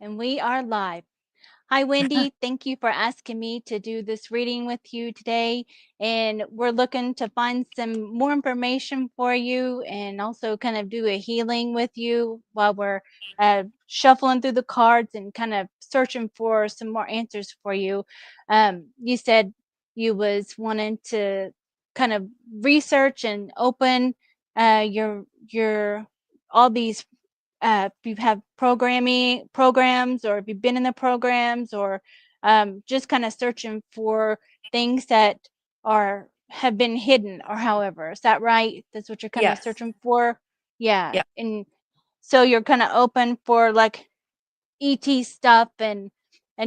And we are live. Hi, Wendy. Thank you for asking me to do this reading with you today. And we're looking to find some more information for you and also kind of do a healing with you while we're shuffling through the cards and kind of searching for some more answers for you. You said you was wanting to kind of research and open your all these if you have programs or if you've been in the programs or just kind of searching for things that are have been hidden or however. Is that right? That's what you're kind of Yes. searching for? Yeah. Yeah. And so you're kind of open for like ET stuff and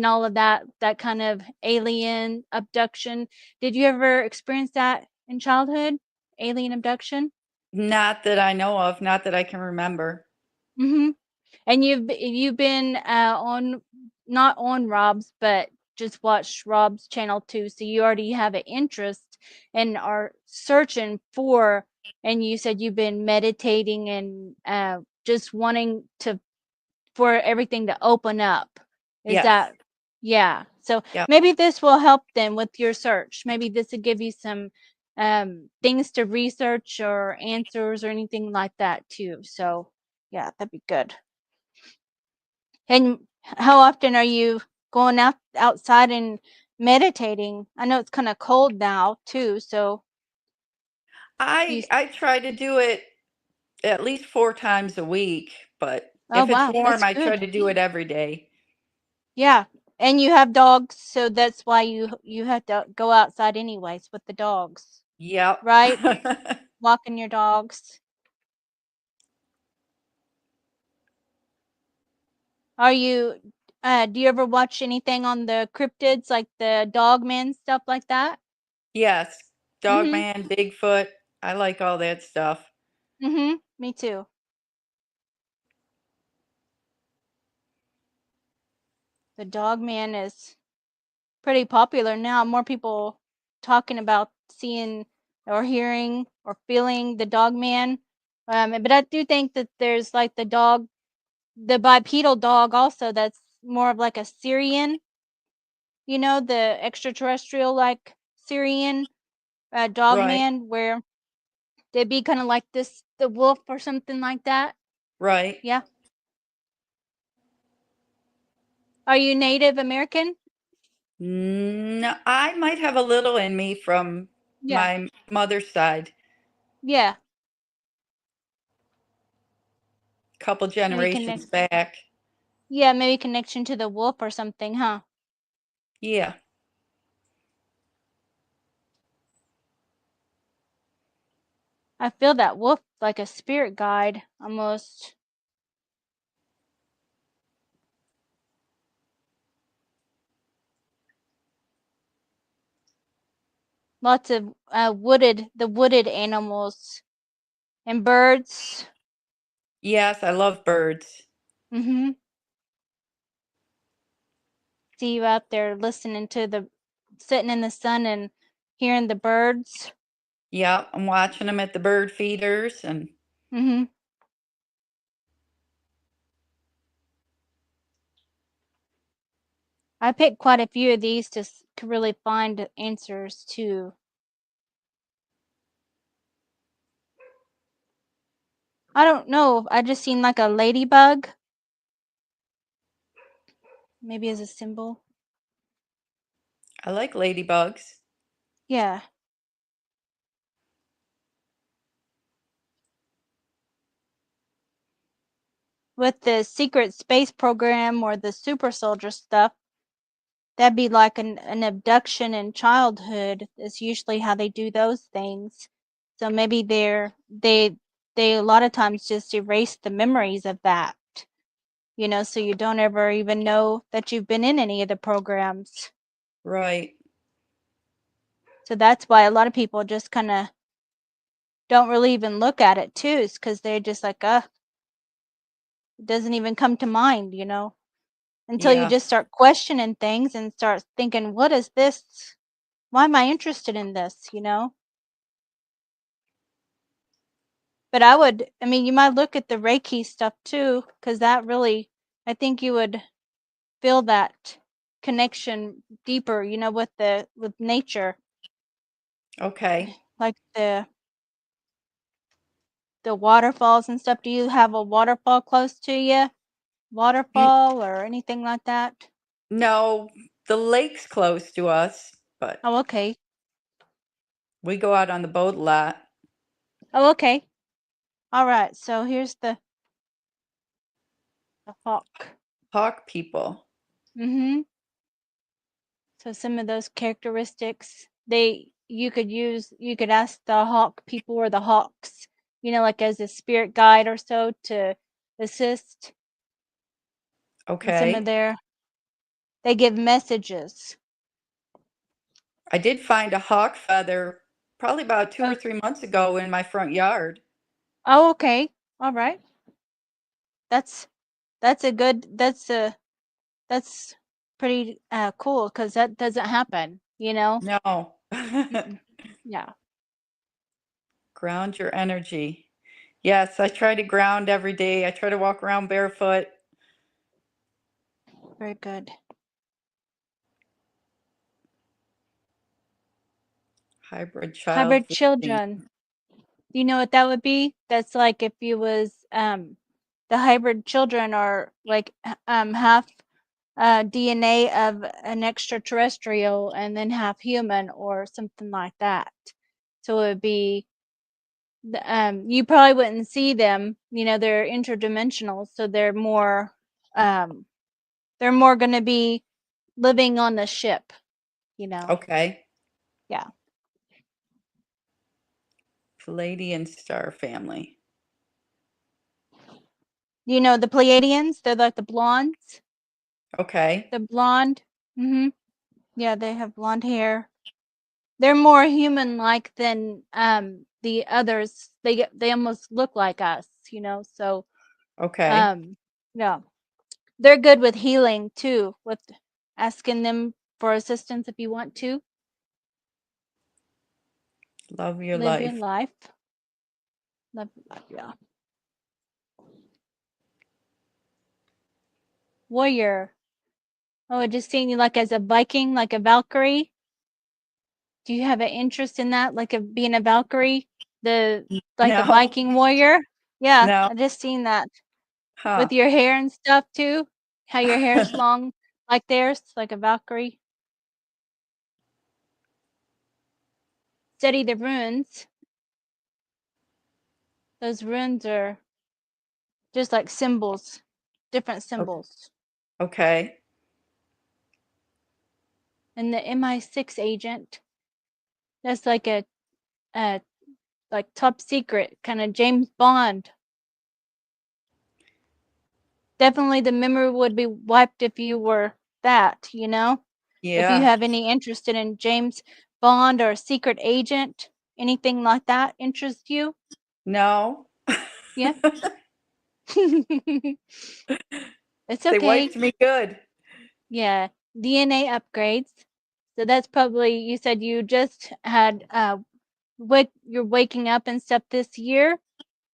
all of that kind of alien abduction. Did you ever experience that in childhood? Alien abduction? Not that I know of, not that I can remember. Mhm. And you've been on not on Rob's, but just watched Rob's channel too. So you already have an interest and are searching for. And you said you've been meditating and just wanting to for everything to open up. Is Yes. that yeah? So Yep. maybe this will help then with your search. Maybe this will give you some things to research or answers or anything like that too. So yeah, that'd be good. And how often are you going outside and meditating? I know it's kind of cold now too, so do you I try to do it at least 4 times a week, but oh if it's wow, warm, that's I try good. to do it every day. Yeah. And you have dogs, so that's why you have to go outside anyways with the dogs, Yep. right? Walking your dogs. Are you do you ever watch anything on the cryptids like the Dogman stuff like that? Yes. Mhm. Dogman, Bigfoot, I like all that stuff. Mhm. Me too. The Dogman is pretty popular now. More people talking about seeing or hearing or feeling the dog man. But I do think that there's like the bipedal dog also that's more of like a Syrian, the extraterrestrial like Syrian dog Right. man where they'd be kind of like the wolf or something like that. Right. Yeah. Are you Native American? No, I might have a little in me from Yeah. my mother's side, Yeah. couple Maybe generations back. yeah, maybe connection to the wolf or something, huh? Yeah. I feel that wolf like a spirit guide almost. Lots of wooded animals and birds. Yes, I love birds. Mhm. See you out there listening to sitting in the sun and hearing the birds. Yep, I'm watching them at the bird feeders and Mhm. I picked quite a few of these to really find answers to. I don't know. I just seen like a ladybug, maybe as a symbol. I like ladybugs. Yeah. With the secret space program or the super soldier stuff, that'd be like an abduction in childhood is usually how they do those things. So maybe they a lot of times just erase the memories of that, so you don't ever even know that you've been in any of the programs. Right. So that's why a lot of people just kind of don't really even look at it too, is because they're just like, it doesn't even come to mind, until you Yeah. just start questioning things and start thinking, what is this? Why am I interested in this? But I mean, you might look at the Reiki stuff too, because that really, I think you would. feel that connection deeper, with nature, Okay. like the waterfalls and stuff. Do you have a waterfall close to you? N- Waterfall or anything like that? No, the lake's close to us, but Oh, okay. we go out on the boat a lot. Oh, okay. All right. So here's the hawk. Hawk people. Mhm. So some of those characteristics, you could ask the hawk people or the hawks, like as a spirit guide or so to assist in some of Okay. they give messages. I did find a hawk feather probably about 2 or 3 months ago in my front yard. Oh, okay. All right. That's that's pretty cool because that doesn't happen. No. Mm-mm. Yeah, Ground your energy. Yes, I try to ground every day. I try to walk around barefoot. very good. Hybrid child Hybrid visiting. children. Do you know what that would be? That's like if you was the hybrid children are like half DNA of an extraterrestrial and then half human or something like that. So it would be you probably wouldn't see them, they're interdimensional, so um they're more going to be living on the ship. Okay. Yeah. Palladian star family. You know the Pleiadians, they're like the blondes, Okay. the blonde. Mhm. Yeah, they have blonde hair. They're more human-like than, the others. They almost look like us. So, Okay. um, yeah. They're good with healing too, with asking them for assistance if you want to Love your live your life. life. Live your life, yeah. Warrior. Oh, I just seen you like as a Viking, like a Valkyrie. Do you have an interest in that, like of being a Valkyrie? Like the No. Viking warrior? Yeah, No. I just seen that. Huh. With your hair and stuff too? How your hair's long like theirs, like a Valkyrie? Study the runes. Those runes are just like symbols, different O- symbols. Okay. And the MI6 agent, that's like a like top secret kind of James Bond. Definitely the memory would be wiped if you were that. If you Yeah. have any interest in James Bond or a secret agent, anything like that interest you? No. Yeah. It's They okay. wiped me good. Yeah. DNA upgrades. So that's probably you said you just had you're waking up and stuff this year. Is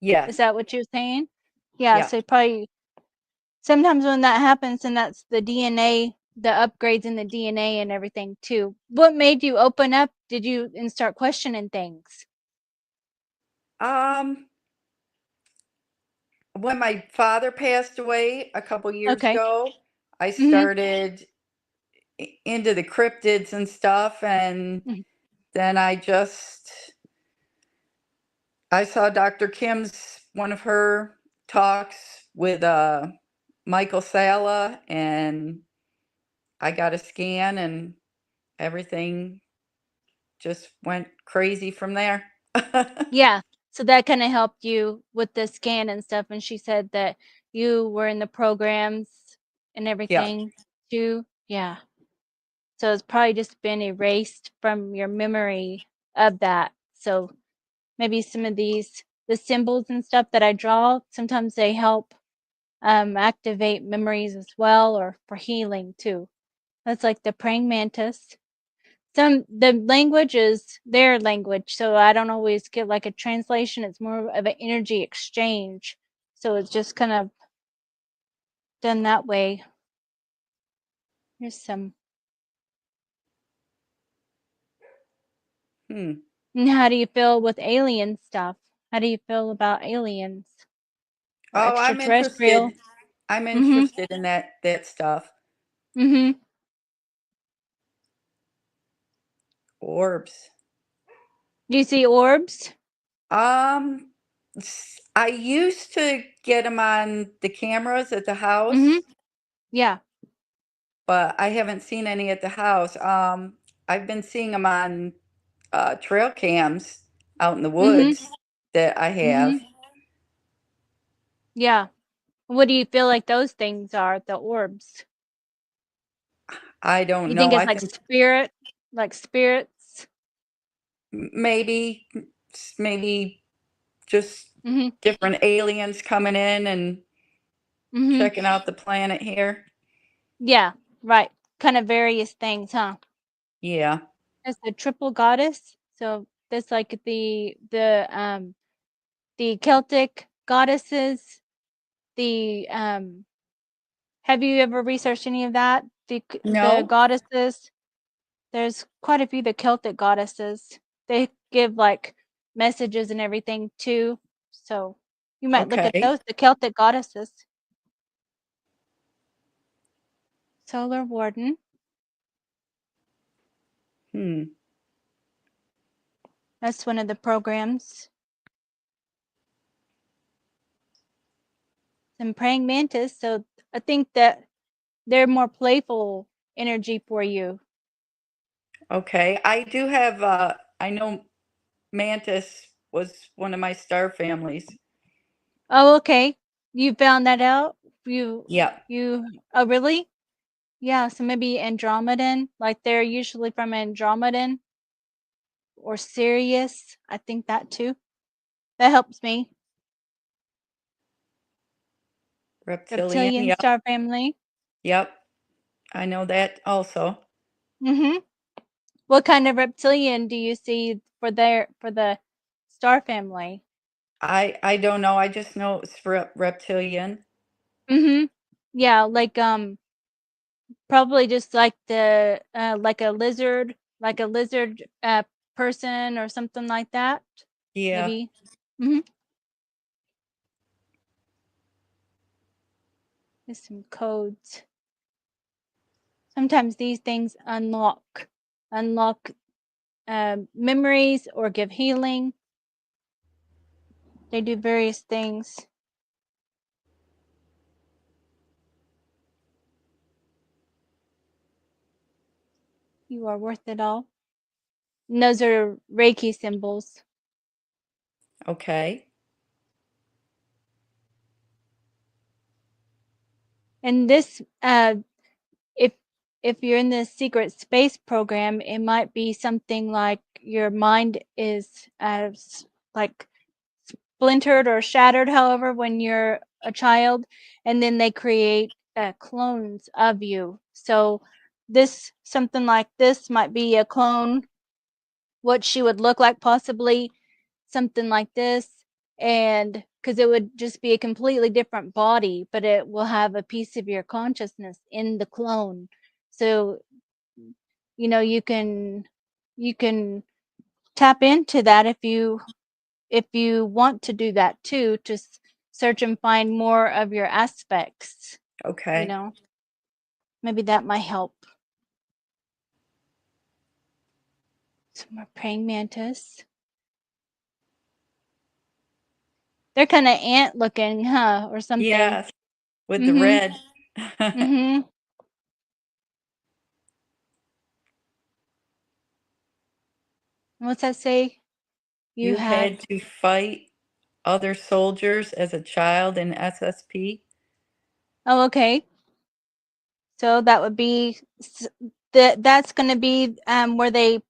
Yes. that what you're saying? Yeah, Yeah. so probably sometimes when that happens and that's the DNA, the upgrades in the DNA and everything too. What made you open up? Did you and start questioning things? Um, when my father passed away a couple years Okay. ago, I Mhm. started into the cryptids and stuff, and Mhm. then I saw Dr. Kim's one of her talks with Michael Sala, and I got a scan, and everything just went crazy from there. Yeah. So that kind of helped you with the scan and stuff. And she said that you were in the programs and Yeah. everything too. Yeah. So it's probably just been erased from your memory of that. So maybe some of the symbols and stuff that I draw, sometimes they help activate memories as well or for healing too. That's like the praying mantis. The language is their language, so I don't always get like a translation. It's more of an energy exchange. So it's just kind of done that way. Here's some. Hmm. And how do you feel with alien stuff? How do you feel about aliens or Oh, I'm interested. extraterrestrial? I'm Mhm. interested in that stuff. Mhm. Orbs. Do you see orbs? Um, I used to get them on the cameras at the Mhm. house, Yeah. but I haven't seen any at the house. I've been seeing them on trail cams out in the Mhm. woods that I have. Mhm. Yeah. What do you feel like those things are, the orbs? I don't You think know. it's I like think spirit, like spirits? maybe, maybe just Mhm. different aliens coming in and Mhm. checking out the planet here. Yeah, right. Kind of various things, huh? Yeah. It's the triple goddess. So that's like the Celtic goddesses, the have you ever researched any of that? The No? goddesses, there's quite a few the Celtic goddesses. They give like messages and everything too. So you might look at Okay. those, the Celtic goddesses. Solar Warden. Hmm. That's one of the programs. And praying mantis. So I think that they're more playful energy for you. Okay. I do have I know Mantis was one of my star families. Oh, okay. You found that out? You Yep. you oh really? Yeah, so maybe Andromedan, like they're usually from Andromedan or Sirius. I think that too. That helps me. Reptilian. Reptilian Yep. star family. Yep. I know that also. Mhm. What kind of reptilian do you see for the star family? I don't know. I just know it's reptilian. Mhm. Yeah, probably just like a lizard person or something like that. Yeah. Maybe. Mhm. There's some codes. Sometimes these things unlock memories or give healing. They do various things. You are worth it all. And those are Reiki symbols. Okay. And this, if if you're in the secret space program, it might be something like your mind is like splintered or shattered, however, when you're a child, and then they create clones of you. So this something like this might be a clone, what she would look like, possibly something like this, and because it would just be a completely different body, but it will have a piece of your consciousness in the clone. So you can tap into that if you want to do that too, to search and find more of your aspects, you Okay. know, maybe that might help. Some more praying mantis. They're kind of ant looking, huh, or something. Yes. With the Mhm. red. Mhm. What's that say? You You had had. to fight other soldiers as a child in SSP? Oh, okay. So that would be that's going to be where they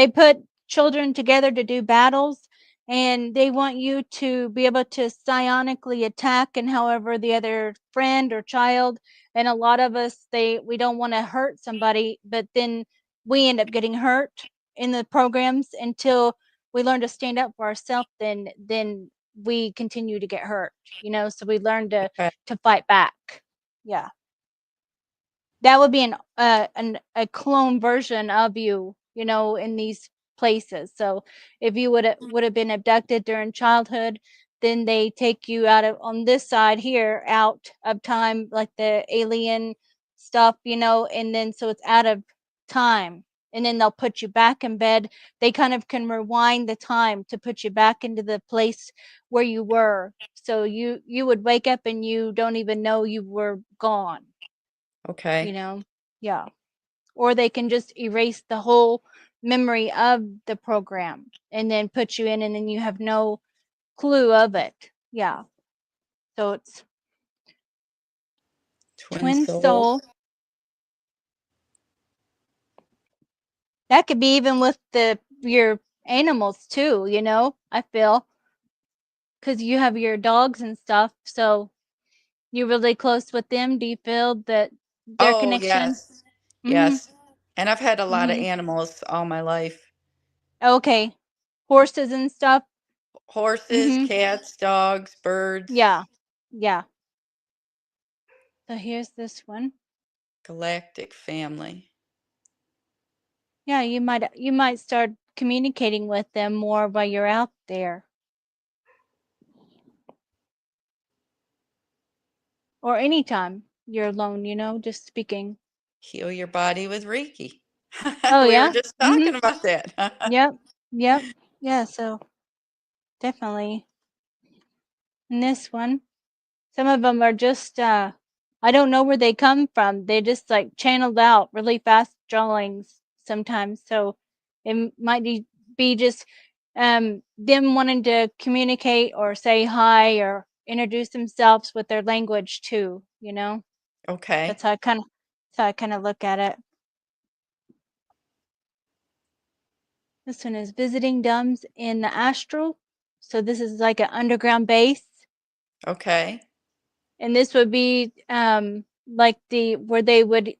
put children together to do battles, and they want you to be able to psionically attack and however the other friend or child, and a lot of us we don't want to hurt somebody, but then we end up getting hurt in the programs until we learn to stand up for ourselves, then we continue to get hurt, so we learn to Okay. fight back. Yeah, that would be a clone version of you, you know, in these places. So if you would have been abducted during childhood, then they take you out of on this side here out of time, like the alien stuff, you know, and then so it's out of time. And then they'll put you back in bed. They kind of can rewind the time to put you back into the place where you were. So you would wake up and you don't even know you were gone, you Okay. know? Yeah. Or they can just erase the whole memory of the program and then put you in and then you have no clue of it. Yeah. So it's Twin twin souls. soul. That could be even with the your animals too, you know, I feel, because you have your dogs and stuff. So you're really close with them. Do you feel that their Oh, connection? yes. Mm-hmm. Yes. And I've had a lot of Mm-hmm. animals all my life. Okay. Horses and stuff. Horses, Mm-hmm. cats, dogs, birds. Yeah. Yeah. So here's this one. Galactic family. Yeah, you might start communicating with them more while you're out there or anytime you're alone, you know, just speaking. Heal your body with Reiki. Oh We were yeah. just Mhm. talking about that. Yep. Yep. Yeah, so definitely. And this one, some of them are just I don't know where they come from. They just like channeled out really fast drawings sometimes. So it might be just them wanting to communicate or say hi or introduce themselves with their language too, you know? Okay. That's how I kind of look at it. This one is visiting dumbs in the astral. So this is like an underground base, Okay. and this would be like the where they would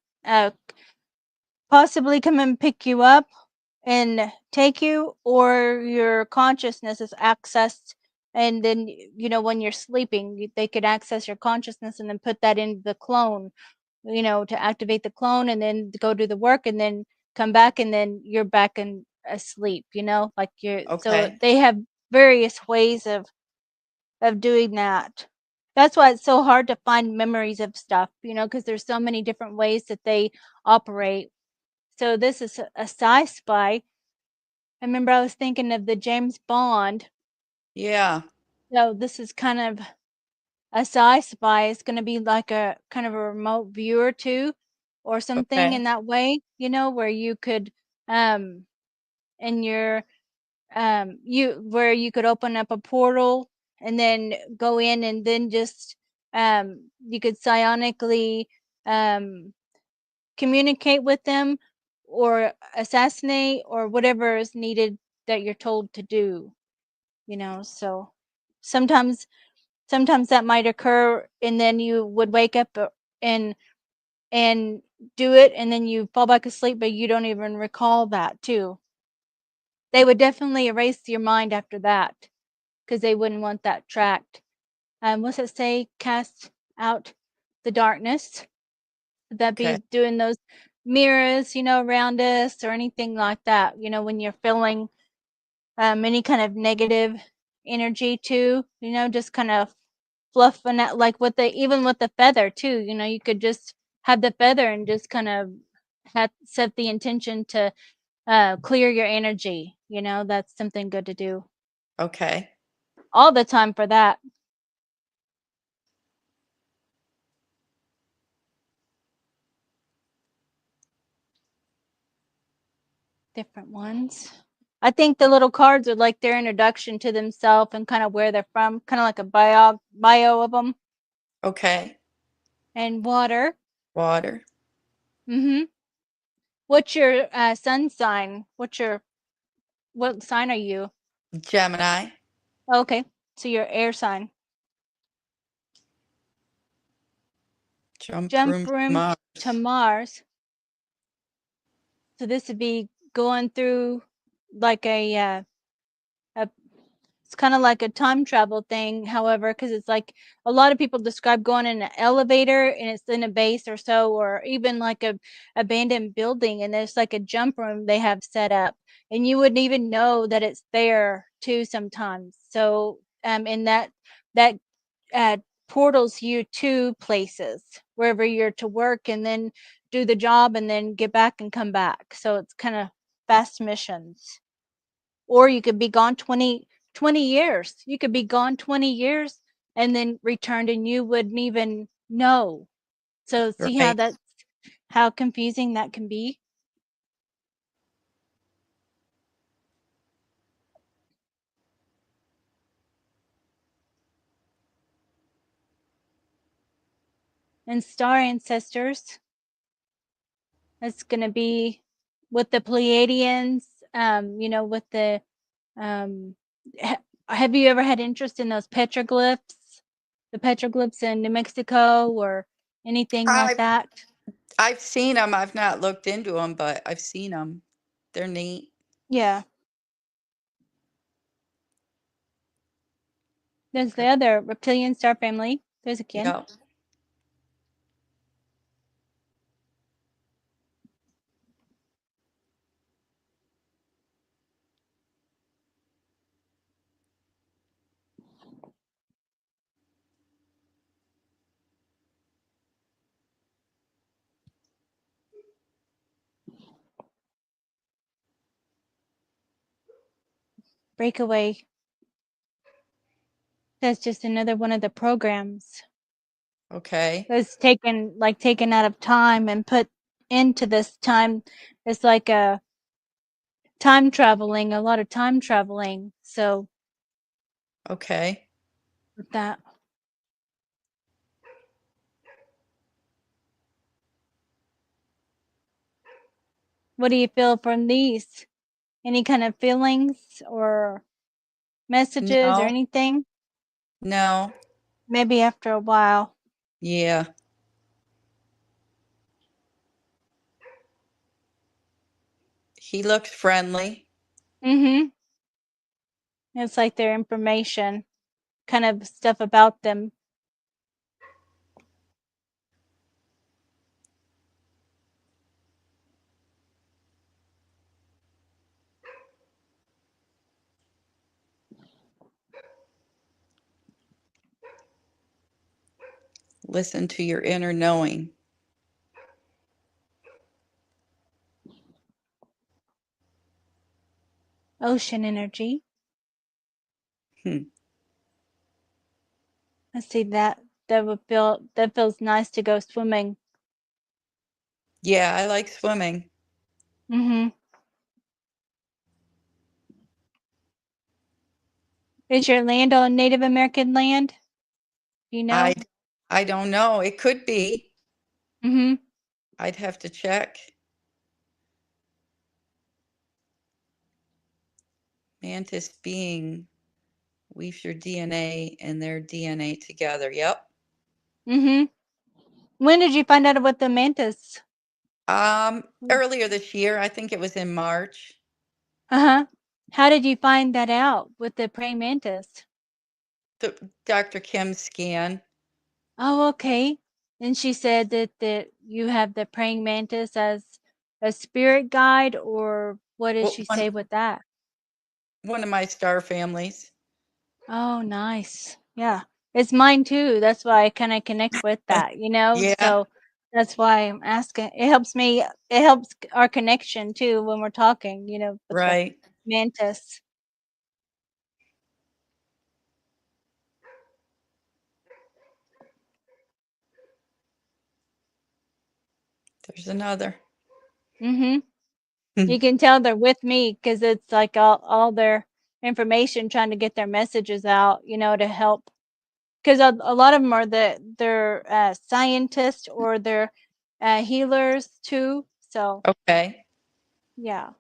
possibly come and pick you up and take you, or your consciousness is accessed, and then you know when you're sleeping, they could access your consciousness and then put that in the clone, you know, to activate the clone and then go do the work and then come back and then you're back and asleep, you know, like you're so Okay. they have various ways of doing that. That's why it's so hard to find memories of stuff, you know, because there's so many different ways that they operate. So this is a sci-spy. I remember I was thinking of the James Bond. Yeah. So this is kind of a sci-spy. It's going to be like a kind of a remote viewer too, or something Okay. in that way, you know, where you could, in your, you where you could open up a portal and then go in and then just, you could psionically, um, communicate with them or assassinate or whatever is needed that you're told to do, you know. So sometimes that might occur and then you would wake up and and do it and then you fall back asleep but you don't even recall that too. They would definitely erase your mind after that because they wouldn't want that tracked. What's it say? Cast out the darkness. Would that Okay. be doing those mirrors, you know, around us or anything like that? You know, when you're feeling any kind of negative energy too, you know, just kind of fluffing out like with the even with the feather too, you know, you could just have the feather and just kind of have set the intention to clear your energy, you know, that's something good to do Okay. all the time for that. Different ones. I think the little cards are like their introduction to themselves and kind of where they're from, kind of like a bio of them. Okay. And water. Water. Mhm. What's your sun sign? What sign are you? Gemini. Okay. So your air sign. Jump Jump room to room to Mars. Mars. So this would be going through like a It's kind of like a time travel thing, however, because it's like a lot of people describe going in an elevator and it's in a base or so, or even like a abandoned building and there's like a jump room they have set up, and you wouldn't even know that it's there too sometimes. So, in that uh, portals you to places wherever you're to work and then do the job and then get back and come back. So it's kind of fast missions. Or you could be gone 20 years. You could be gone 20 years and then returned and you wouldn't even know. So see how Right. that's how confusing that can be. And star ancestors, it's going to be with the Pleiadians, with the Um, have you ever had interest in those petroglyphs? The petroglyphs in New Mexico or anything like I've that? I've seen them. I've not looked into them, but I've seen them. They're neat. Yeah. There's the I- other reptilian star family. There's again. Yeah. Breakaway. That's just another one of the programs Okay. that's taken out of time and put into this time. It's like a time traveling, a lot of time traveling. So Okay. with that, what do you feel from these? Any kind of feelings or messages or No. anything? No. Maybe after a while. Yeah. He looks friendly. Mhm. It's like their information, kind of stuff about them. Listen to your inner knowing. Ocean energy. Hmm. I see that. That feels nice to go swimming. Yeah, I like swimming. Mhm. Is your land on Native American land? Do you I know? I don't know. It could be. Mhm. I'd have to check. Mantis being weaves your DNA and their DNA together. Yep. Mhm. When did you find out about the mantis? Earlier this year, I think it was in March. Uh-huh. How did you find that out with the praying mantis? The Dr. Kim's scan. Oh, okay. And she said that you have the praying mantis as a spirit guide, or what did Well, she say with that? one of my star families. Oh, nice. Yeah. It's mine too. That's why I kind of connect with that, you know? Yeah, So that's why I'm asking. It helps me, it helps our connection too when we're talking, with the right. mantis. There's another. Mm-hmm. You can tell they're with me because it's like all their information trying to get their messages out, to help. Because a lot of them are they're scientists or they're healers too. So Okay. yeah,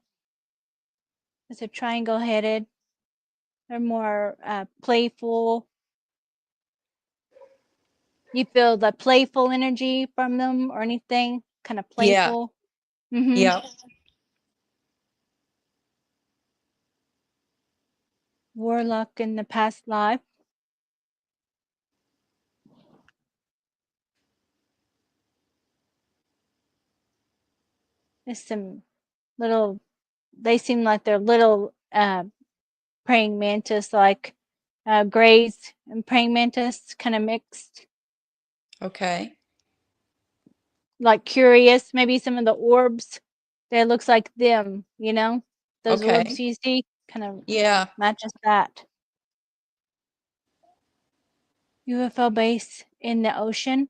it's a triangle headed. They're more playful. You feel the playful energy from them or anything kind of Yeah. playful. Mm-hmm. Yeah. Warlock in the past life. There's some little, they seem like they're little praying mantis, like grays and praying mantis kind of mixed. Okay. Like curious, maybe some of the orbs that looks like them, those orbs Okay. you see kind of Yeah. matches that. UFO base in the ocean.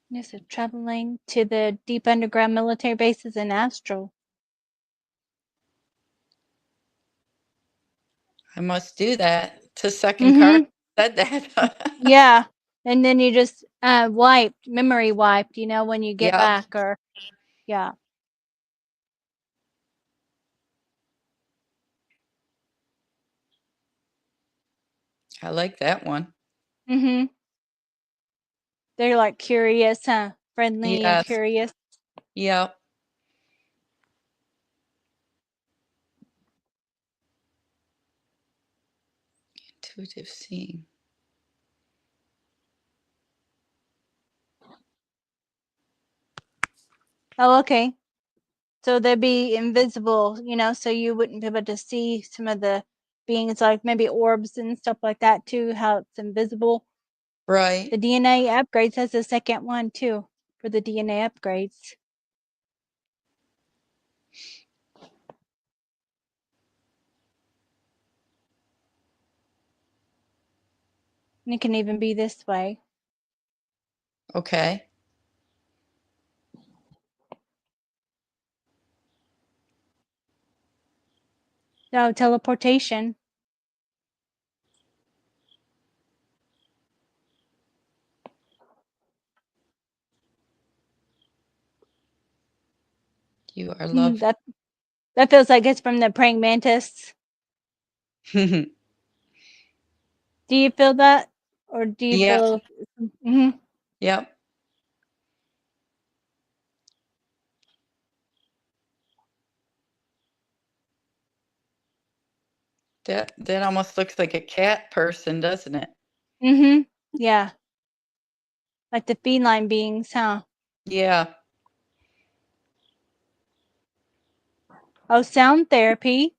Yes, so traveling to the deep underground military bases in Astral. I must do that. It's the second card Mm-hmm. said that. Yeah. And then you just wiped, memory wiped, when you get Yep. back, or yeah. I like that one. Mm-hmm. They're like curious, huh? Friendly and Yes. curious. Yep. Intuitive seeing. Oh, okay. So they'd be invisible, so you wouldn't be able to see some of the beings, like maybe orbs and stuff like that too, how it's invisible. The Right. DNA upgrades has the second one too for the DNA upgrades. And it can even be this way. Okay. So teleportation. You are Mm, loved. that feels like it's from the praying mantis. Do you feel that, or do you Yep. feel? Hmm. Yep. That almost looks like a cat person, doesn't it? Hmm. Yeah, like the feline beings, huh? Yeah. Oh, sound therapy.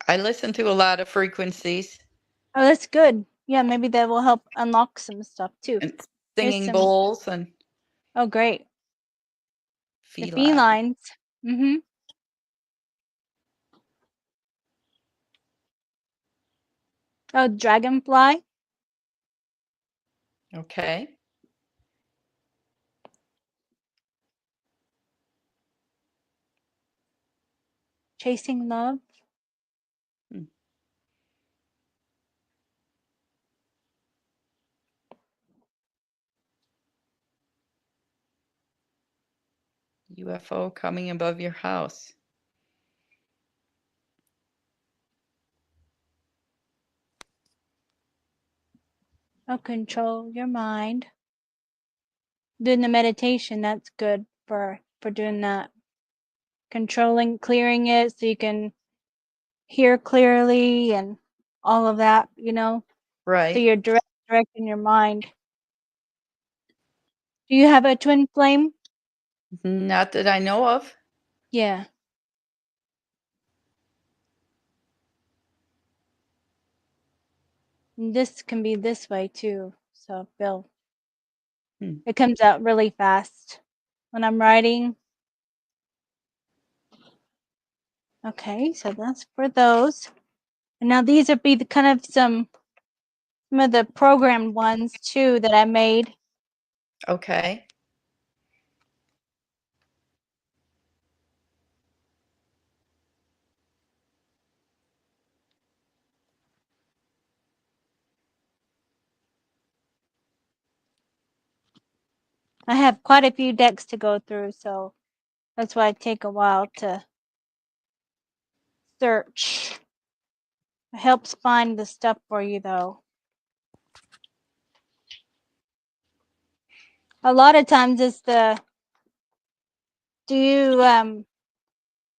I listen to a lot of frequencies Oh, that's good. Yeah, maybe that will help unlock some stuff too. and Here's singing some. bowls and Oh, great. The feline. felines. Mm-hmm. Oh, dragonfly. Okay. Chasing love. Hmm. UFO coming above your house. Oh, control your mind. Doing the meditation, that's good for doing that. Controlling, clearing it so you can hear clearly and all of that, so Right. you're directing your mind. Do you have a twin flame? Not that I know of. Yeah. And this can be this way too. So Bill, Hmm. it comes out really fast when I'm writing. Okay, so that's for those. And now these would be the kind of some of the programmed ones too that I made. Okay. I have quite a few decks to go through, so that's why it take a while to search. It helps find the stuff for you though. A lot of times it's the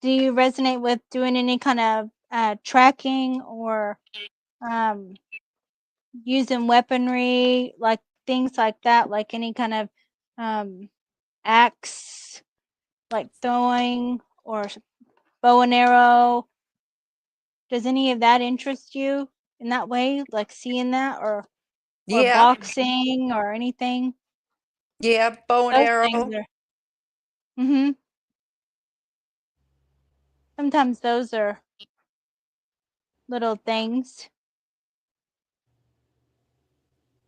do you resonate with doing any kind of tracking or um using weaponry, like things like that, like any kind of um axe, like throwing or bow and arrow? Does any of that interest you in that way, like seeing that, or Yeah, boxing or anything? yeah, bow and Those things arrow. are mhm. Sometimes those are little things.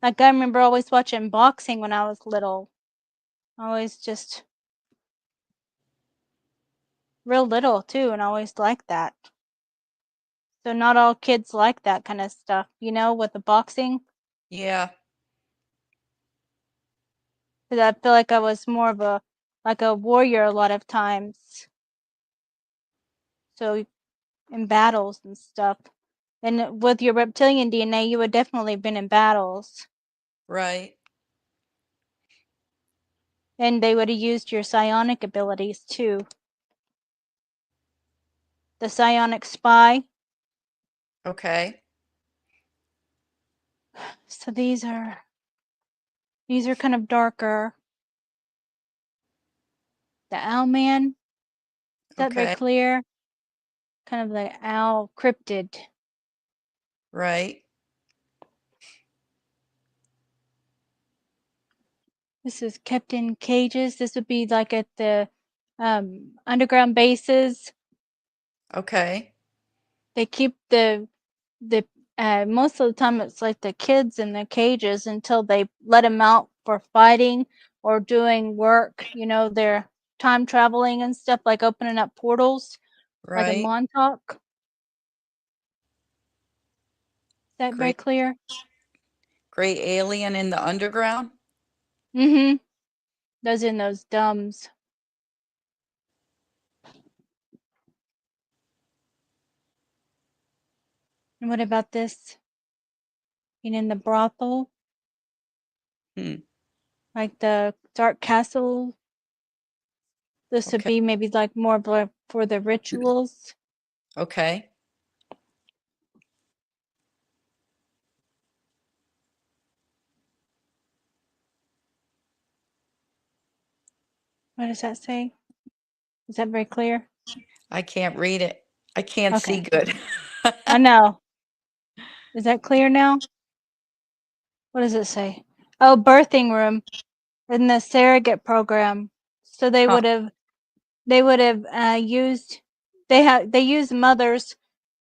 Like I remember always watching boxing when I was little. Always just real little too, and I always liked that. So not all kids like that kind of stuff, you know, with the boxing. Yeah, Because I feel like I was more of a like a warrior a lot of times. So in battles and stuff. And with your reptilian DNA, you would definitely been in battles. right. And they would have used your psionic abilities too. The psionic spy. Okay, So these are kind of darker. The owl man, is that very okay, clear? Kind of the owl cryptid. right. This is kept in cages. This would be like at the underground bases. Okay, They keep the most of the time it's like the kids in the cages until they let them out for fighting or doing work. You know, they're time traveling and stuff, like opening up portals, like in right. Montauk. Is that very Great, clear? great alien in the underground. Mm-hmm. Those in those dumbs. And what about this? Being in the brothel, Hmm. like the dark castle. This would Okay, be maybe like more for the rituals. okay. What does that say? Is that very clear? I can't read it. I can't see Okay. good. I know. Is that clear now? What does it say? Oh, birthing room in the surrogate program. So Huh, they would have used they use mothers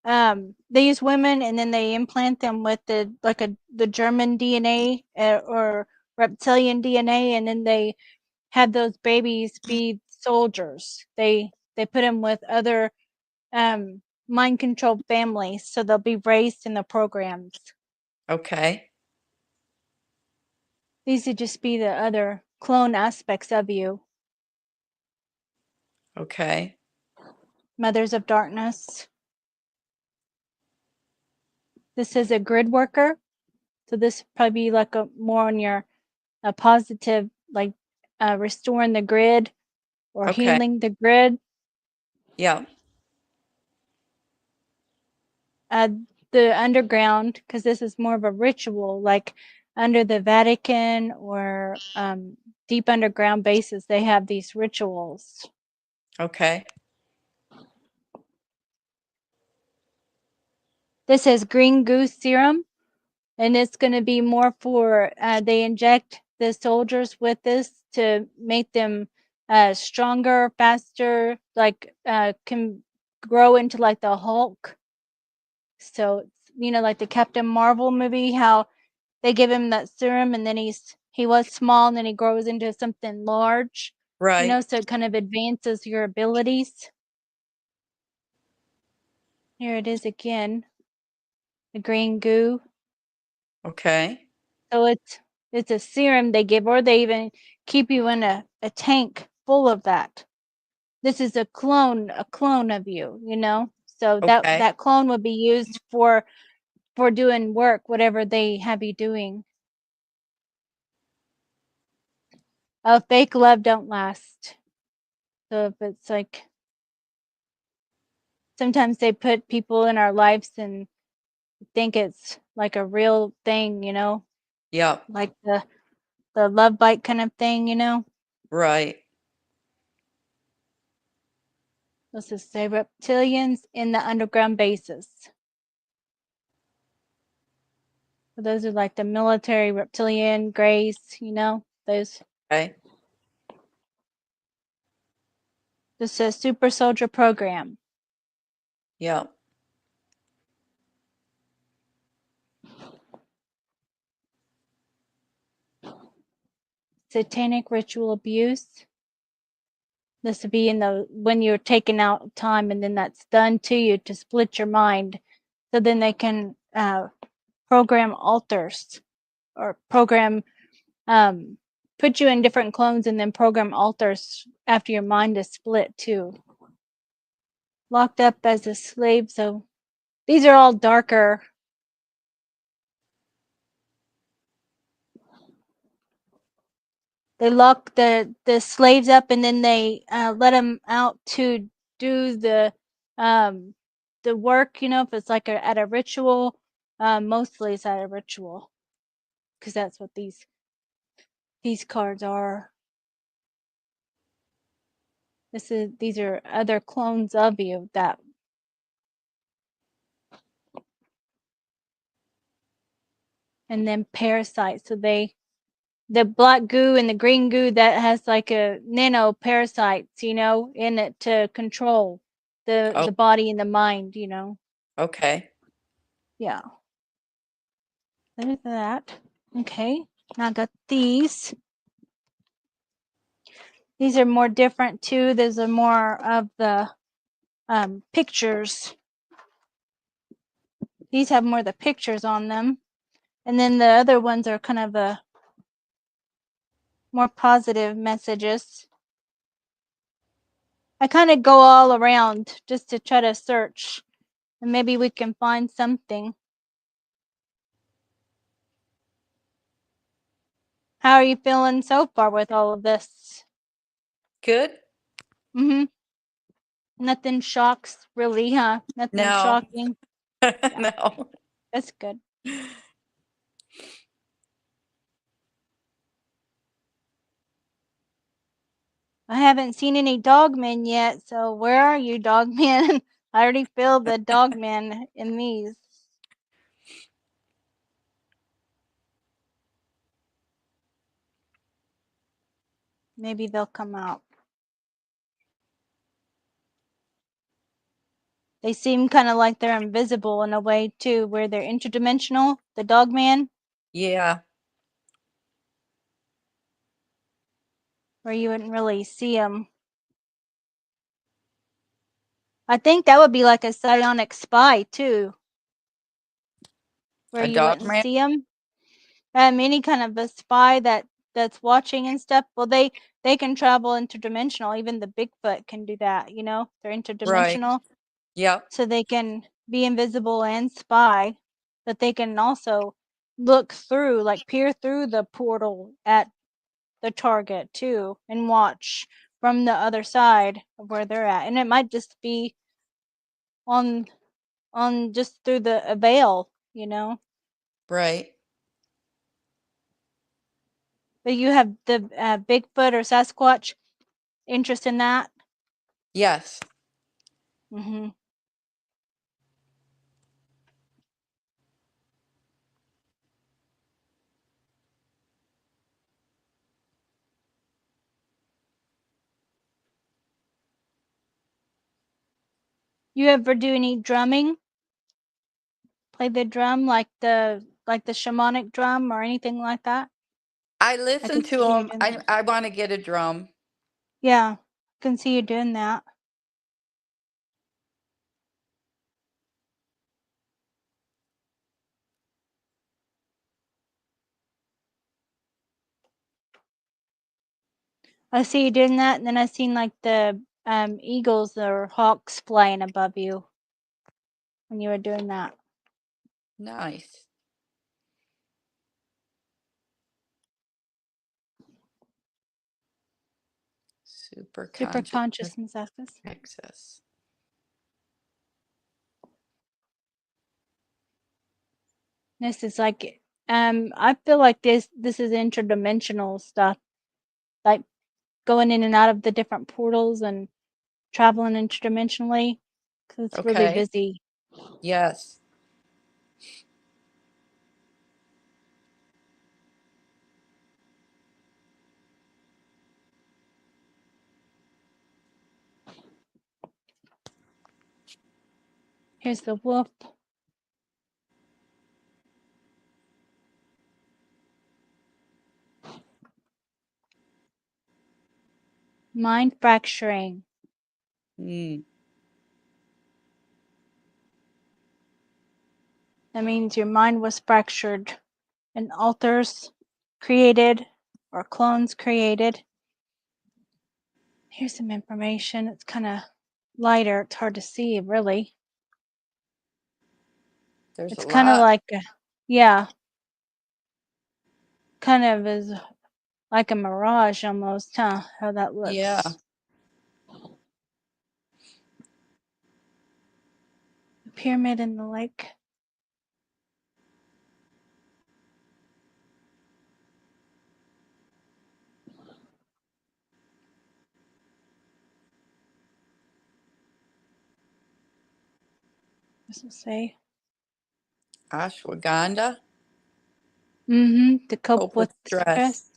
they use women and then they implant them with the like a the German DNA or reptilian DNA, and then they had those babies be soldiers. They put them with other mind controlled families so they'll be raised in the programs. okay, These would just be the other clone aspects of you. okay, Mothers of darkness. This is a grid worker. So this would probably be like a more on your a positive, like restoring the grid or okay. healing the grid. Yeah, Uh, the underground, because this is more of a ritual, like under the Vatican or deep underground bases, they have these rituals. okay, This is green goose serum, and it's going to be more for they inject the soldiers with this to make them stronger, faster, like can grow into like the Hulk. So you know, like the Captain Marvel movie, how they give him that serum and then he was small and then he grows into something large. You know, right. so it kind of advances your abilities. Here it is again, the green goo. Okay, So It's a serum they give, or they even keep you in a tank full of that. This is a clone of you, you know? So Okay. that clone would be used for doing work, whatever they have you doing. Fake love don't last. So if it's like sometimes they put people in our lives and think it's like a real thing, you know, Yep. like the love bite kind of thing, you know. Right. Let's just say reptilians in the underground bases. So those are like the military reptilian grays, you know, those. Okay. This is super soldier program. Yep. Satanic ritual abuse. This would be in the when you're taking out time and then that's done to you to split your mind. So then they can program alters or program um, put you in different clones and then program alters after your mind is split too. Locked up as a slave. So these are all darker. They lock the slaves up and then they let them out to do um, the work. You know, if it's like at a ritual, mostly it's at a ritual because that's what these cards are. These are other clones of you that and then parasites. So the black goo and the green goo that has like a nano parasites, you know, in it to control Oh, the body and the mind, you know. okay. Yeah. There's that. Okay. Now I got these. These are more different too. These are more of the pictures. These have more of the pictures on them. And then the other ones are kind of a more positive messages. I kind of go all around just to try to search and maybe we can find something. How are you feeling so far with all of this? Good? Mhm. Nothing shocks really, huh? Nothing No. shocking. Yeah, No. that's good. I haven't seen any dogmen yet, so where are you, dogmen? I already feel the dogmen in these. Maybe they'll come out. They seem kind of like they're invisible in a way too, where they're interdimensional. The dogman, Yeah. where you wouldn't really see them. I think that would be like a psionic spy too, where A you dog wouldn't man? see them. Any kind of a spy that's watching and stuff. Well, they can travel interdimensional. Even the Bigfoot can do that. You know, they're Right. interdimensional, Yep. so they can be invisible and spy, but they can also look through, like peer through the portal at the target too, and watch from the other side of where they're at. And it might just be on just through the a veil, you know. Right. But you have the Bigfoot or Sasquatch interest in that. Yes. Hmm. You ever do any drumming? Play the drum like the shamanic drum or anything like that? I I listen could to see you him. doing that. I want to get a drum. Yeah, I can see you doing that. I see you doing that, and then I seen like the eagles or hawks flying above you when you were doing that. Nice. Super Super conscious consciousness access. access. This is like I feel like this is interdimensional stuff, like going in and out of the different portals and traveling interdimensionally, 'cause it's really Okay. busy. Yes. Here's the wolf. Mind fracturing. Mm. That means your mind was fractured and alters created or clones created. Here's some information. It's kind of lighter. It's hard to see, really. There's a It's kind of lot. like, yeah, kind of is like a mirage almost, huh? How that Yeah. looks. The pyramid in the lake. This will say. Ashwagandha. To cope Cope with with stress. stress.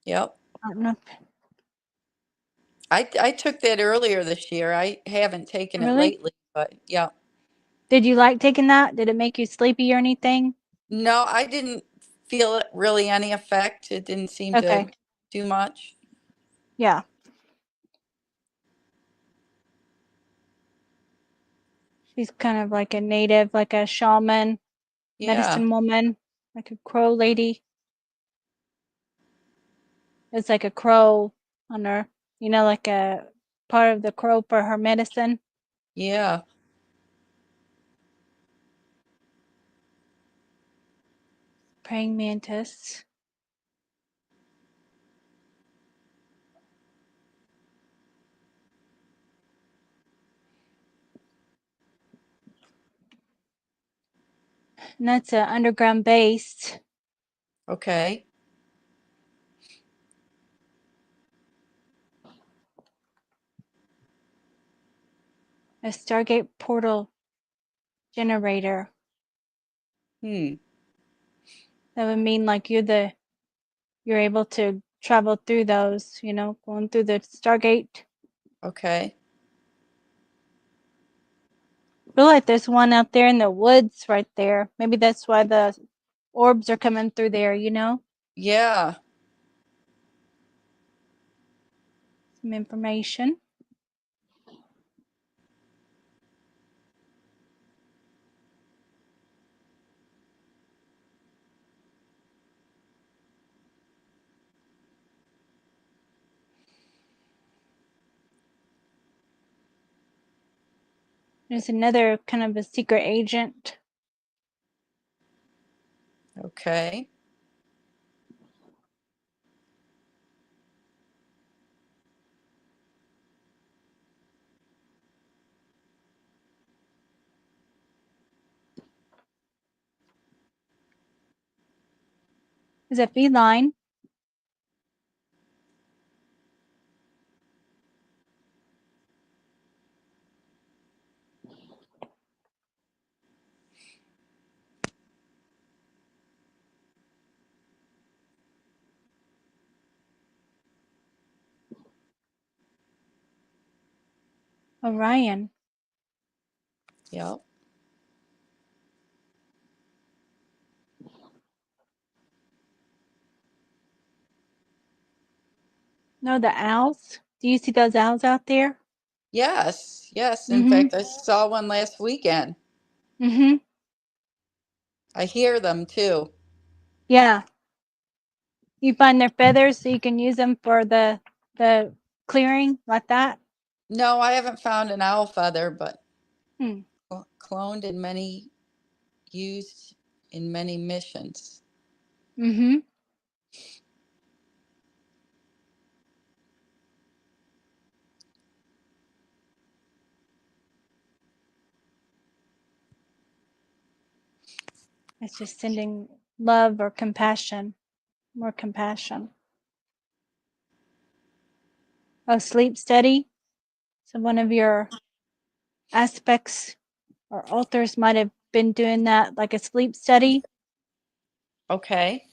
Yep. I don't know. I took that earlier this year. I haven't taken it Really? lately, but yeah. Did you like taking that? Did it make you sleepy or anything? No, I didn't feel it really any effect. It didn't seem Okay. to do much. Yeah. She's kind of like a native, like a shaman, Yeah. medicine woman, like a crow lady. It's like a crow on her, like a part of the crow for her medicine. Yeah. Praying mantis. And that's an underground base. Okay. A Stargate portal generator. Hmm. That would mean like you're able to travel through those, going through the Stargate. Okay. I feel like there's one out there in the woods right there. Maybe that's why the orbs are coming through there. Yeah. Some information. There's another kind of a secret agent. Okay. Is a feline. Orion. Yep. No, the owls. Do you see those owls out there? Yes. Yes. In Mm-hmm. fact, I saw one last weekend. Mm-hmm. I hear them too. Yeah. You find their feathers so you can use them for the clearing like that? No, I haven't found an owl feather, but Hmm. cloned in many, used in many missions. Mm-hmm. It's just sending love or compassion, more compassion. Oh, sleep study. So one of your aspects or altars might have been doing that, like a sleep study, Okay.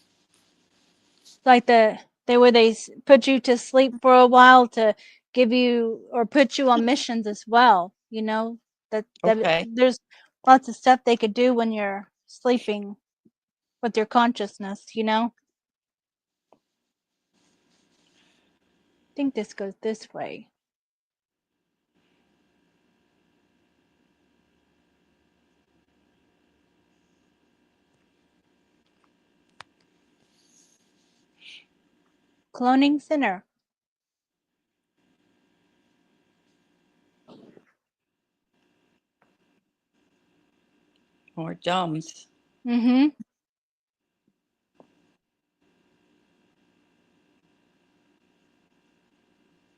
like the where they put you to sleep for a while to give you or put you on missions as well. You know that Okay. there's lots of stuff they could do when you're sleeping with your consciousness. You know, I think this goes this way. Cloning center. More dumbs. Mm-hmm.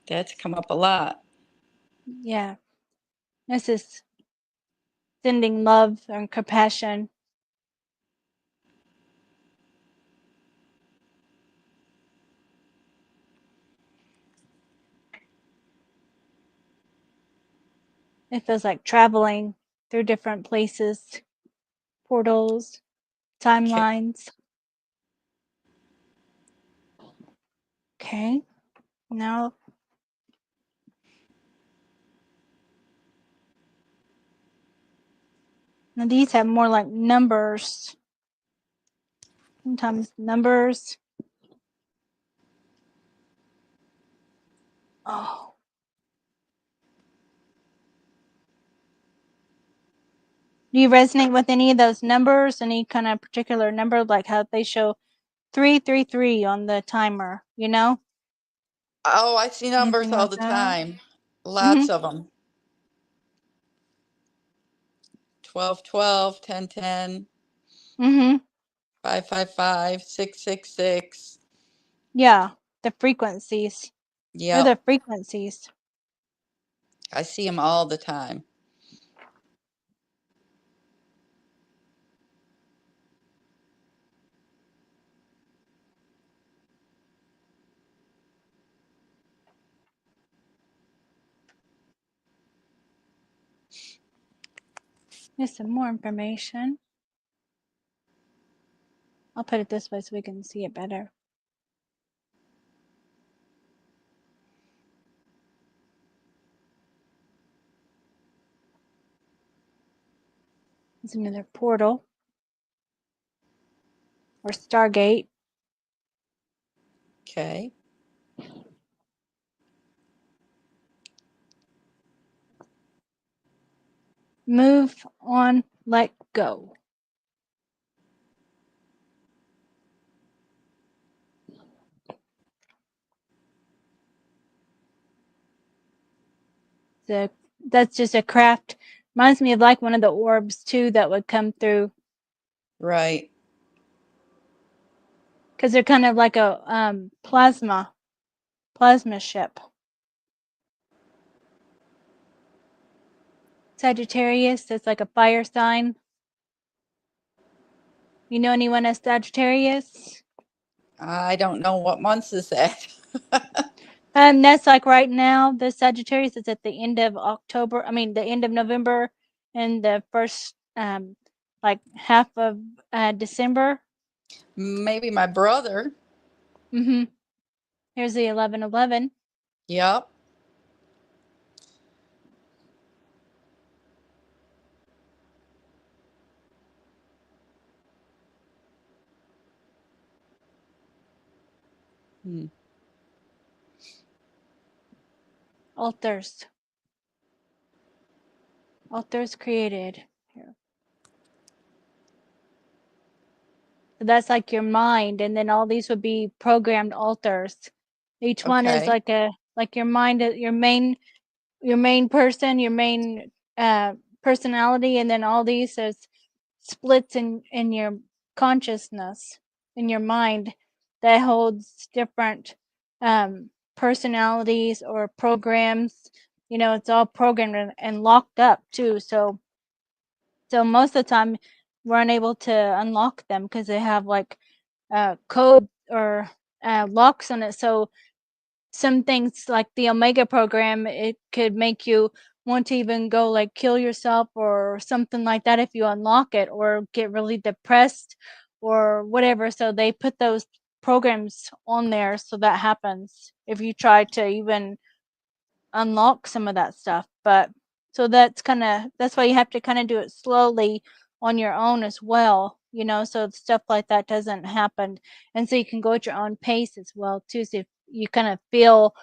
That's come up a lot. Yeah, this is sending love and compassion. It feels like traveling through different places, portals, Okay. timelines. Okay, now now these have more like numbers. Sometimes numbers. Oh, do you resonate with any of those numbers? Any kind of particular number, like how they show 333 on the timer? You know, Oh, I see numbers anything all like the that? time. Lots Mhm. of them. 12, 12, 10, 10, Mhm. 5, 5, 5, 6, 6, 6. Yeah, the frequencies. They're Yep. the frequencies. I see them all the time. Here's some more information. I'll put it this way so we can see it better. It's another portal or Stargate. Okay. Move on, let go. The that's just a craft. Reminds me of like one of the orbs too that would come through Right. because they're kind of like a plasma ship. Sagittarius, that's like a fire sign. You know anyone as Sagittarius? I don't know what month is that. That's like right now. The Sagittarius is at the end of October. I mean, the end of November and the first, like half of December. Maybe my brother. Mm-hmm. Here's the 1111. Yep. Hmm. Altars. Altars created. Here. So that's like your mind, and then all these would be programmed altars. Each one is Okay. like your mind, your main person, your main personality, and then all these is splits in your consciousness, in your mind, that holds different personalities or programs. It's all programmed and locked up too. So most of the time we're unable to unlock them because they have like code or locks on it. So some things like the Omega program, it could make you want to even go like kill yourself or something like that if you unlock it, or get really depressed or whatever. So they put those programs on there so that happens if you try to even unlock some of that stuff. But so that's why you have to kind of do it slowly on your own as well, so stuff like that doesn't happen. And so you can go at your own pace as well too. So if you kind of feel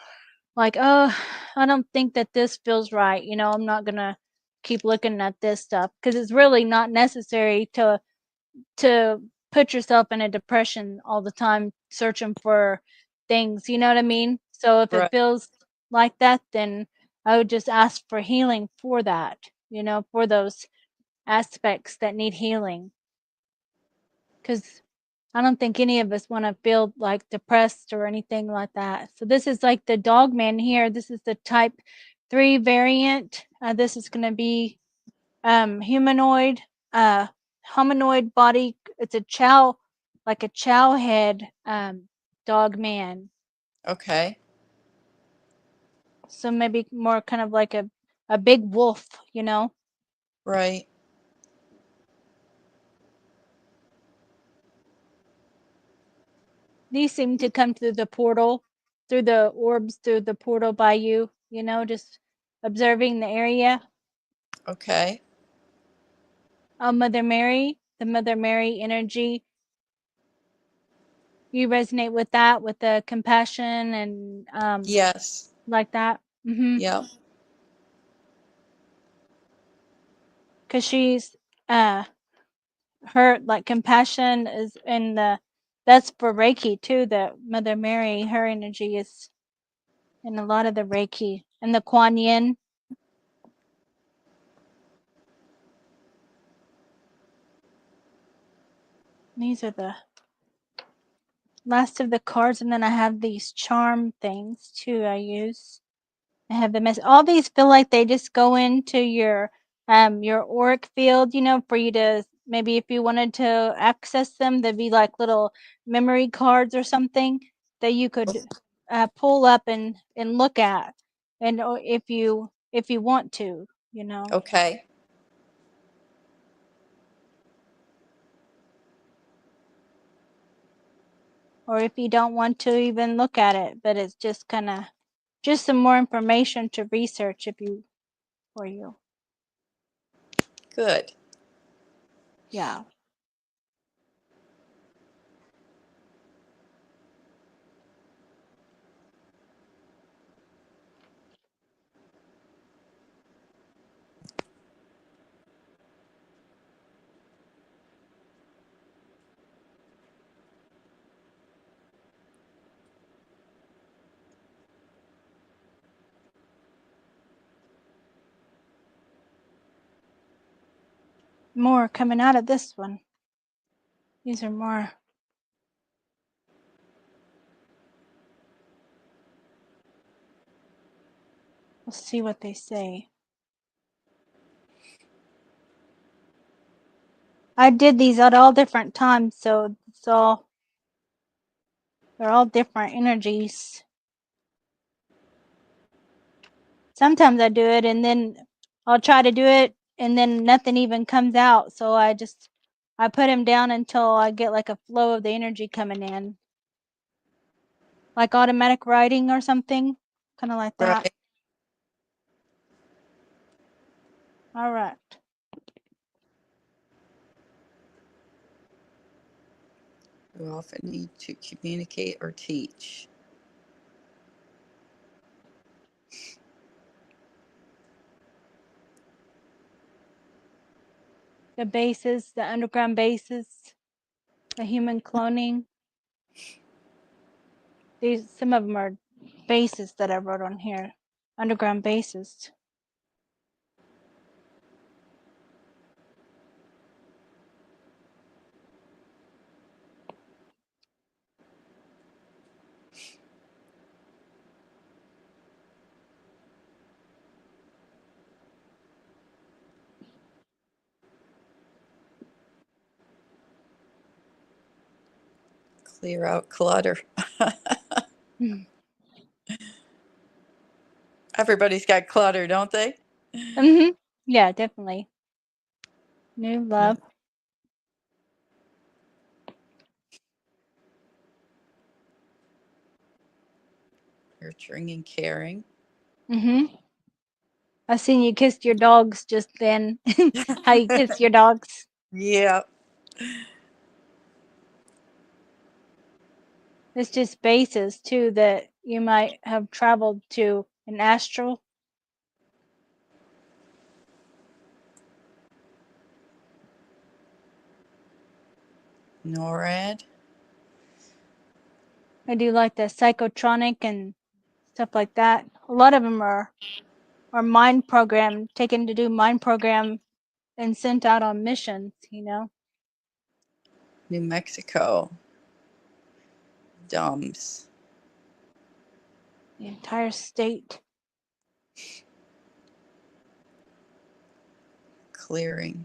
like, oh, I don't think that this feels right, I'm not gonna keep looking at this stuff, because it's really not necessary to put yourself in a depression all the time searching for things, you know what I mean? So if it Right. feels like that, then I would just ask for healing for that, for those aspects that need healing. Because I don't think any of us want to feel like depressed or anything like that. So this is like the dog man here. This is the type 3 variant. This is going to be humanoid, uh hominoid body. It's a chow, like a chow head dog man. Okay. So maybe more kind of like a big wolf, Right. These seem to come through the portal, through the orbs, through the portal by you, just observing the area. Okay. Mother Mary, the Mother Mary energy, you resonate with that, with the compassion and Yes. like that. Yep. Because she's uh her like compassion is in the, that's for Reiki too. The Mother Mary, her energy is in a lot of the Reiki and the Kuan Yin. These are the last of the cards, and then I have these charm things too I use. I have the mess. All these feel like they just go into your auric field, for you to, maybe if you wanted to access them, they'd be like little memory cards or something that you could pull up and look at, and or if you want to, Okay. or if you don't want to even look at it, but it's just kind of just some more information to research if you for you. Good. Yeah. More coming out of this one. These are more. We'll see what they say. I did these at all different times, so they're all different energies. Sometimes I do it and then I'll try to do it and then nothing even comes out. So I put them down until I get like a flow of the energy coming in. Like automatic writing or something. Kind of like that. Right. All right. You often need to communicate or teach. The bases, the underground bases. The human cloning. These some of them are bases that I wrote on here. Underground bases. Clear out clutter. Everybody's got clutter, don't they? Mm-hmm. Yeah, definitely. New love. Nurturing and caring. Mm-hmm. I seen you kissed your dogs just then. How you kiss your dogs. Yeah. It's just bases too that you might have traveled to an astral. NORAD. I do like the psychotronic and stuff like that. A lot of them are mind program, taken to do mind program and sent out on missions, you know. New Mexico. DUMS. The entire state. Clearing.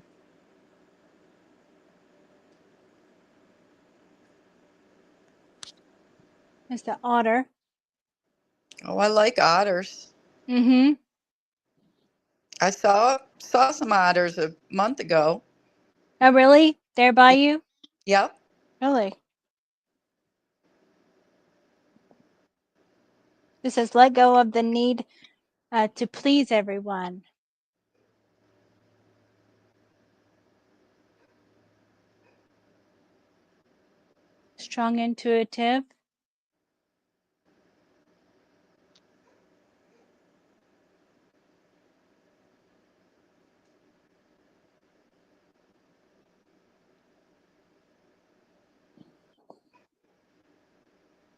It's the otter. Oh, I like otters. Mm-hmm. I saw some otters a month ago. Oh, really? There by you? Yep. Really? This says let go of the need to please everyone. Strong intuitive.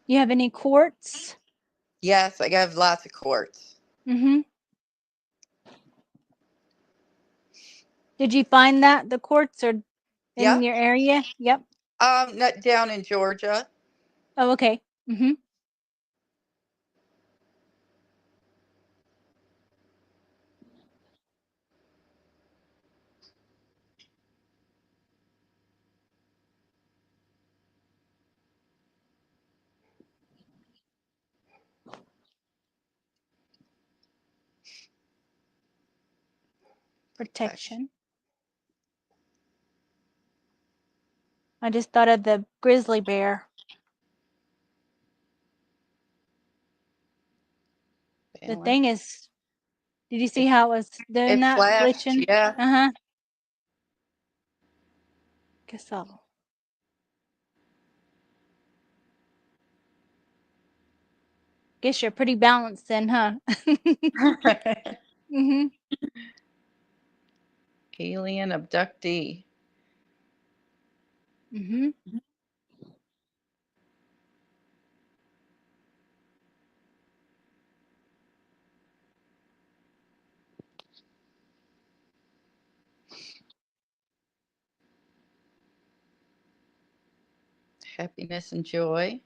You have any quartz? Yes, I have lots of quartz. Mm-hmm. Did you find that the quartz are in Yep. your area? Yep. Not down in Georgia. Oh, okay. Mm-hmm. Protection. Protection. I just thought of the grizzly bear. The Balance. thing is, did you see It, how it was doing it that? flashed. Glitching? Yeah. Uh-huh. Guess I'll guess you're pretty balanced then, huh? Mm-hmm. Alien abductee. Mm-hmm. Happiness and joy.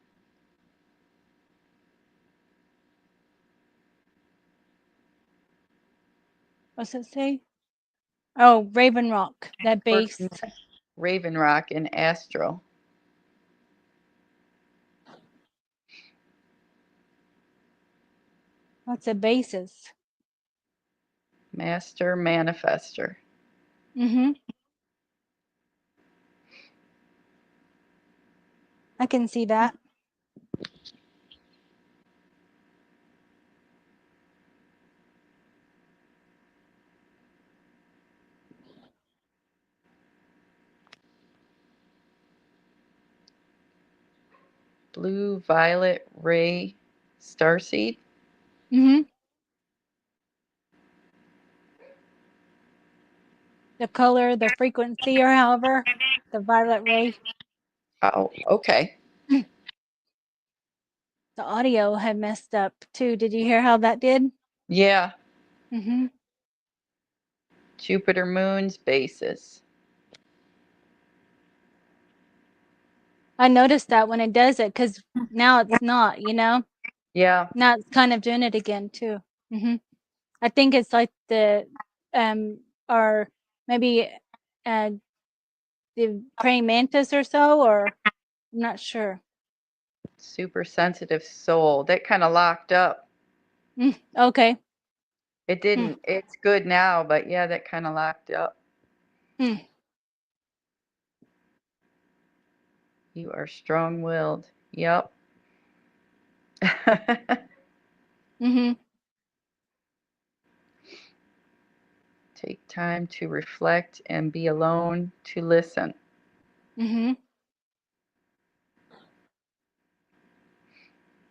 What's it say? Oh, Raven Rock, that First base. met Raven Rock and Astral. What's a basis? Master manifester. Mm-hmm. I can see that. Blue violet ray starseed. Mm-hmm. The color, the frequency, or however, the violet ray. Oh, okay. The audio had messed up too. Did you hear how that did? Yeah. Mhm. Jupiter moon's basis. I noticed that when it does it, cause now it's not, you know? Yeah. Now it's kind of doing it again too. Mhm. I think it's like um, or maybe, uh, the praying mantis or so, or I'm not sure. Super sensitive soul. That kind of locked up. Okay. It Hmm, didn't. It's good now, but yeah, that kind of locked up. hmm, You are strong-willed. Yep. mhm, Take time to reflect and be alone to listen. mhm.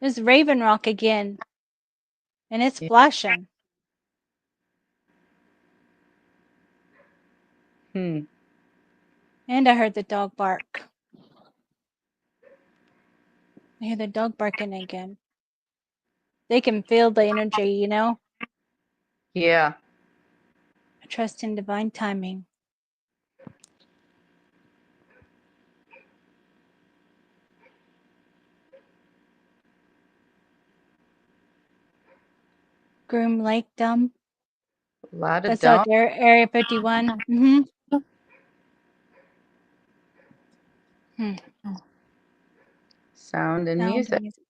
There's Raven Rock again, and it's Yeah. flashing, Hmm. and I heard the dog bark. I hear the dog barking again. They can feel the energy, you know? Yeah. I trust in divine timing. Groom Lake Dumb. A lot of That's like dumb Area 51. Mhm. Hmm. sound and Sound and music. music.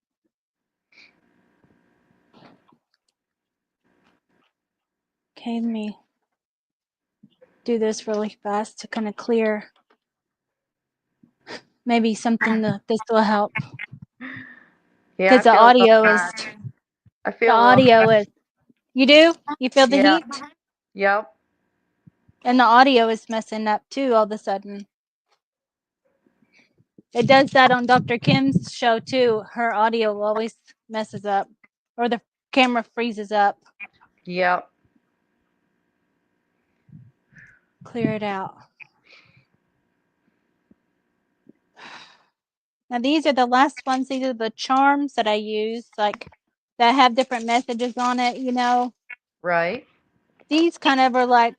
Okay, let me do this really fast to kind of clear. Maybe something that this will help Yeah, because the audio is I the feel a little audio hot. is. You do? You feel the Yeah. heat? Yep. And the audio is messing up too all of a sudden. It does that on Dr. Kim's show too. Her audio always messes up or the camera freezes up. Yep. Clear it out. Now these are the last ones. These are the charms that I use, like that have different messages on it, you know. Right. These kind of are like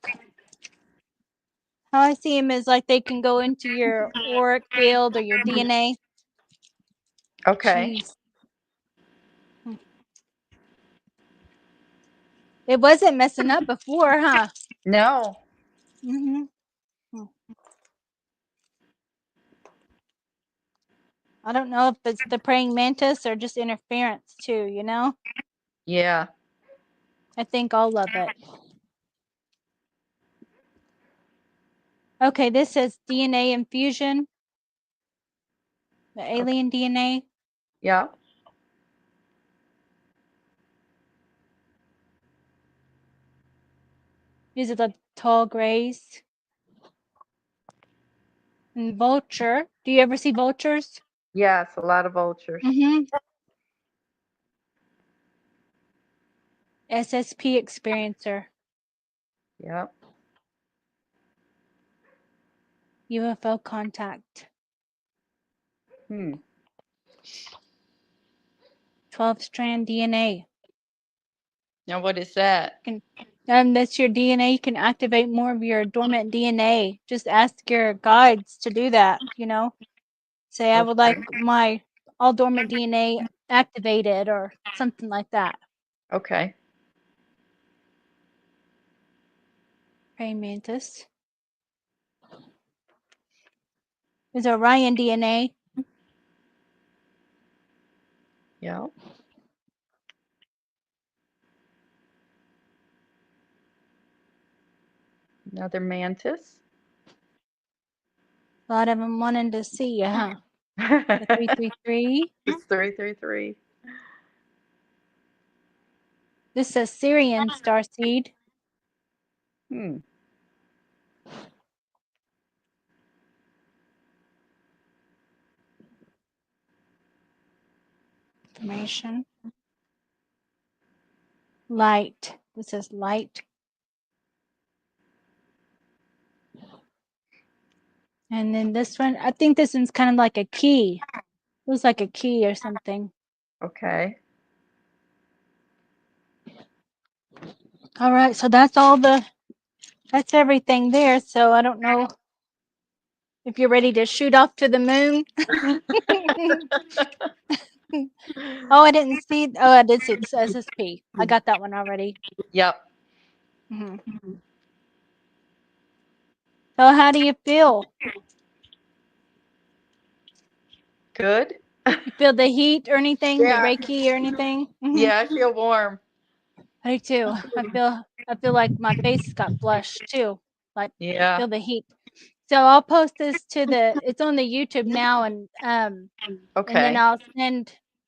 how I see them is like they can go into your auric field or your DNA. Okay. Jeez. Hmm. It wasn't messing up before, huh? No. Mhm. Hmm. I don't know if it's the praying mantis or just interference too, you know? Yeah. I think all of it. Okay, this says DNA infusion, the Okay. alien DNA. Yeah. These are the tall grays. And vulture. Do you ever see vultures? Yes, a lot of vultures. Mm-hmm. SSP experiencer. Yep. UFO contact. Hmm. 12-strand DNA. Now what is that? Can that's your DNA. You can activate more of your dormant DNA. Just ask your guides to do that, you know. Say I would like Okay. my all dormant DNA activated or something like that. Okay. Praying mantis. Is Orion DNA. Yep. Another mantis. A lot of them wanting to see you, huh? The 333. It's 333. This is Syrian starseed. Hmm. Information. Light. This is light. And then this one, I think this one's kind of like a key. It was like a key or something. Okay. All right, so that's everything there. So I don't know if you're ready to shoot off to the moon. Oh, I didn't see. Oh, I did see this SSP. I got that one already. Yep. Hmm. So how do you feel? Good. You feel the heat or anything? The Yeah. Reiki or anything? Hmm. Yeah, I feel warm. I do too. I feel like my face got flushed too. Like I Yeah. feel the heat. So I'll post this to it's on the YouTube now, and then Okay.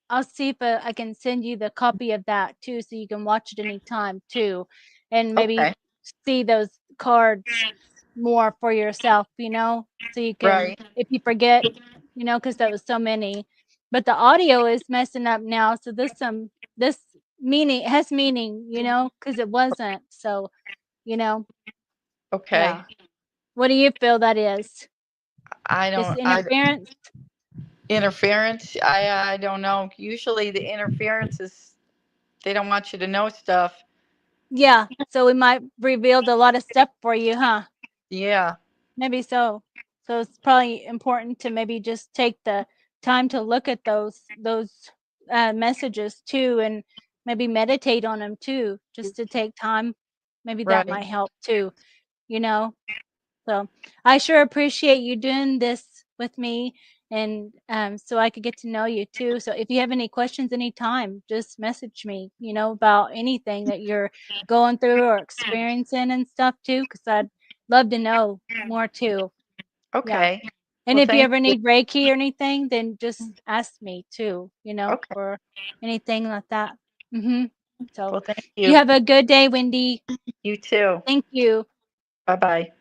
I'll see if I can send you the copy of that too, so you can watch it anytime too, and maybe Okay. see those cards more for yourself, so you can, Right. if you forget, because that was so many. But the audio is messing up now, so this meaning has meaning, because it wasn't. So, you know, Okay. yeah. What do you feel that is? I Just don't I interference? interference. I don't know. Usually the interference is they don't want you to know stuff. Yeah, so we might revealed a lot of stuff for you, huh? Yeah. Maybe so. So it's probably important to maybe just take the time to look at those messages too, and maybe meditate on them too, just to take time. Maybe that Right. might help too, you know. So I sure appreciate you doing this with me, and so I could get to know you too. So if you have any questions anytime, just message me, about anything that you're going through or experiencing and stuff too, because I'd love to know more too. Yeah. Okay. And Well, if you thank ever you. need Reiki or anything, then just ask me too, Okay. for anything like that. Mm-hmm. So Well, thank you you. have a good day, Wendy. You too. Thank you. Bye bye.